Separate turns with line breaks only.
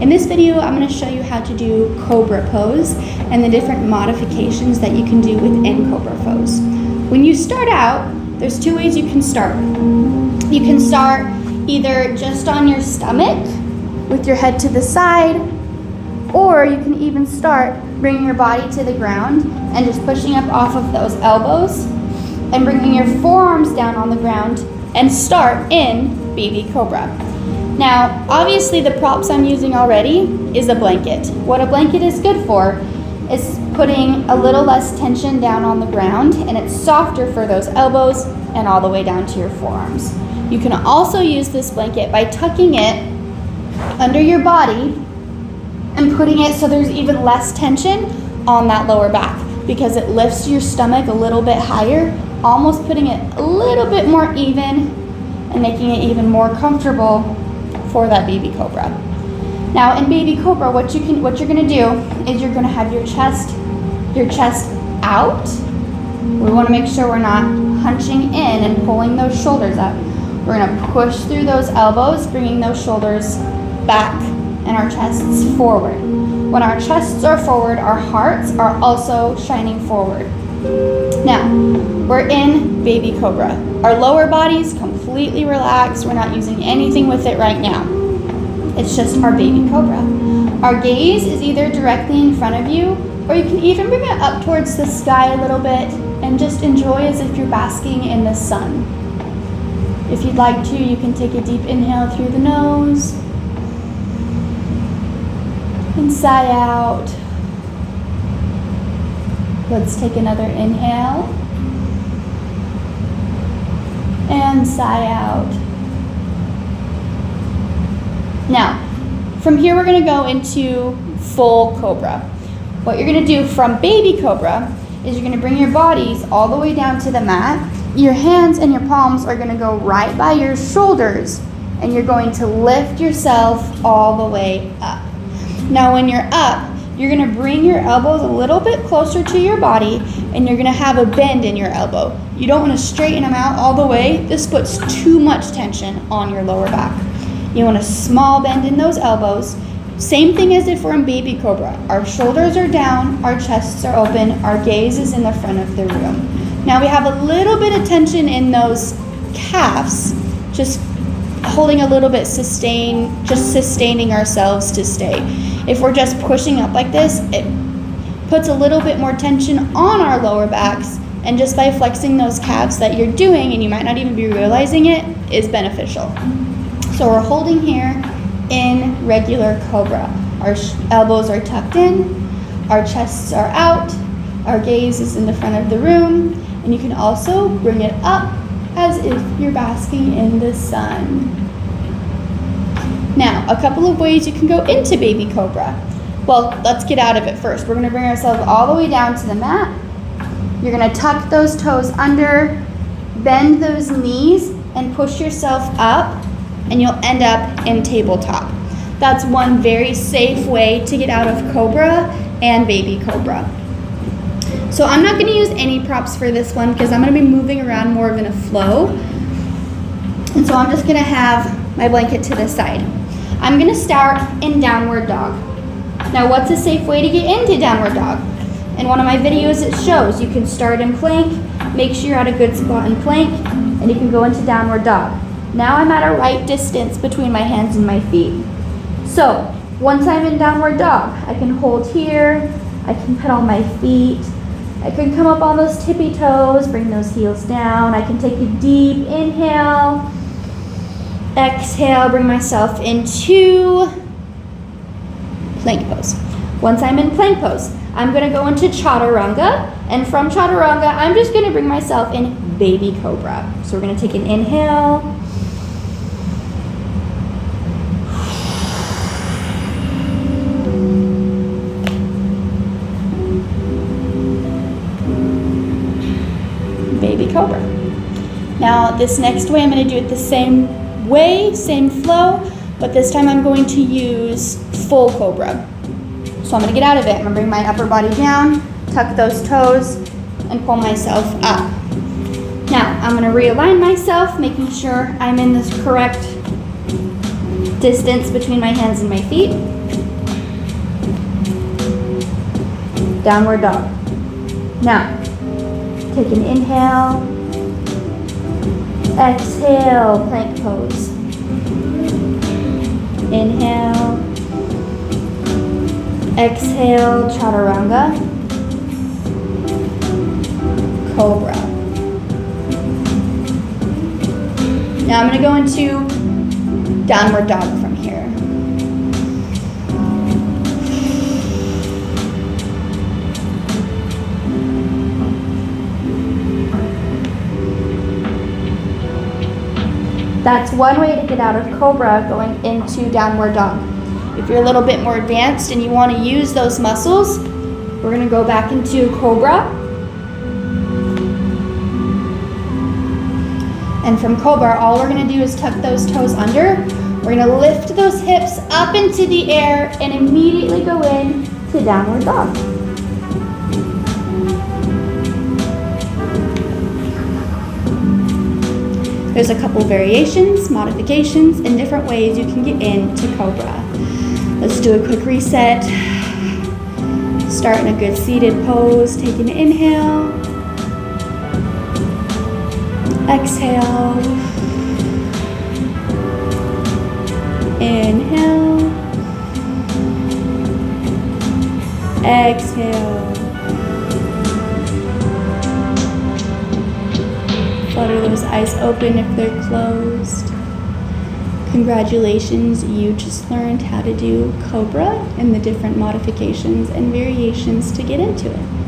In this video, I'm going to show you how to do Cobra Pose and the different modifications that you can do within Cobra Pose. When you start out, there's two ways you can start. You can start either just on your stomach with your head to the side, or you can even start bringing your body to the ground and just pushing up off of those elbows and bringing your forearms down on the ground and start in Baby Cobra. Now, obviously the props I'm using already is a blanket. What a blanket is good for is putting a little less tension down on the ground, and it's softer for those elbows and all the way down to your forearms. You can also use this blanket by tucking it under your body and putting it so there's even less tension on that lower back, because it lifts your stomach a little bit higher, almost putting it a little bit more even and making it even more comfortable for that Baby Cobra. Now in Baby Cobra, what you're gonna do is you're gonna have your chest out. We wanna make sure we're not hunching in and pulling those shoulders up. We're gonna push through those elbows, bringing those shoulders back and our chests forward. When our chests are forward, our hearts are also shining forward. Now, we're in Baby Cobra. Our lower body's completely relaxed. We're not using anything with it right now. It's just our Baby Cobra. Our gaze is either directly in front of you, or you can even bring it up towards the sky a little bit and just enjoy as if you're basking in the sun. If you'd like to, you can take a deep inhale through the nose and sigh out. Let's take another inhale and sigh out. Now, from here we're going to go into full Cobra. What you're going to do from Baby Cobra is you're going to bring your bodies all the way down to the mat. Your hands and your palms are going to go right by your shoulders, and you're going to lift yourself all the way up. Now when you're up, you're going to bring your elbows a little bit closer to your body, and you're going to have a bend in your elbow. You don't want to straighten them out all the way. This puts too much tension on your lower back. You want a small bend in those elbows. Same thing as if we're in Baby Cobra. Our shoulders are down, our chests are open, our gaze is in the front of the room. Now we have a little bit of tension in those calves, just holding a little bit, sustaining ourselves to stay. If we're just pushing up like this, it puts a little bit more tension on our lower backs, and just by flexing those calves that you're doing, and you might not even be realizing it, is beneficial. So we're holding here in regular Cobra. Our elbows are tucked in, our chests are out, our gaze is in the front of the room, and you can also bring it up as if you're basking in the sun. Now, a couple of ways you can go into Baby Cobra. Well, let's get out of it first. We're going to bring ourselves all the way down to the mat. You're going to tuck those toes under, bend those knees, and push yourself up, and you'll end up in tabletop. That's one very safe way to get out of Cobra and Baby Cobra. So I'm not going to use any props for this one because I'm going to be moving around more of in a flow. And so I'm just going to have my blanket to the side. I'm going to start in Downward Dog. Now, what's a safe way to get into Downward Dog? In one of my videos it shows you can start in plank, make sure you're at a good spot in plank, and you can go into Downward Dog. Now I'm at a right distance between my hands and my feet. So once I'm in Downward Dog, I can hold here, I can pedal my feet, I can come up on those tippy toes, bring those heels down, I can take a deep inhale, exhale, bring myself into plank pose. Once I'm in plank pose, I'm going to go into Chaturanga, and from Chaturanga, I'm just going to bring myself in Baby Cobra. So we're going to take an inhale, Baby Cobra. Now this next way, I'm going to do it the same way, same flow, but this time I'm going to use full Cobra. So I'm going to get out of it. I'm going to bring my upper body down, tuck those toes, and pull myself up. Now I'm going to realign myself, making sure I'm in this correct distance between my hands and my feet. downward dog. Now, take an inhale, exhale, plank pose. Inhale, exhale, chaturanga, cobra. Now I'm going to go into downward dog from here. That's one way to get out of cobra, going into downward dog. If you're a little bit more advanced and you want to use those muscles, we're going to go back into cobra. And from cobra, all we're going to do is tuck those toes under. We're going to lift those hips up into the air and immediately go in to downward dog. There's a couple variations, modifications, and different ways you can get into cobra. Let's do a quick reset. Start in a good seated pose. Take an inhale. Exhale. Inhale. Exhale. Flutter those eyes open if they're closed. Congratulations, you just learned how to do cobra and the different modifications and variations to get into it.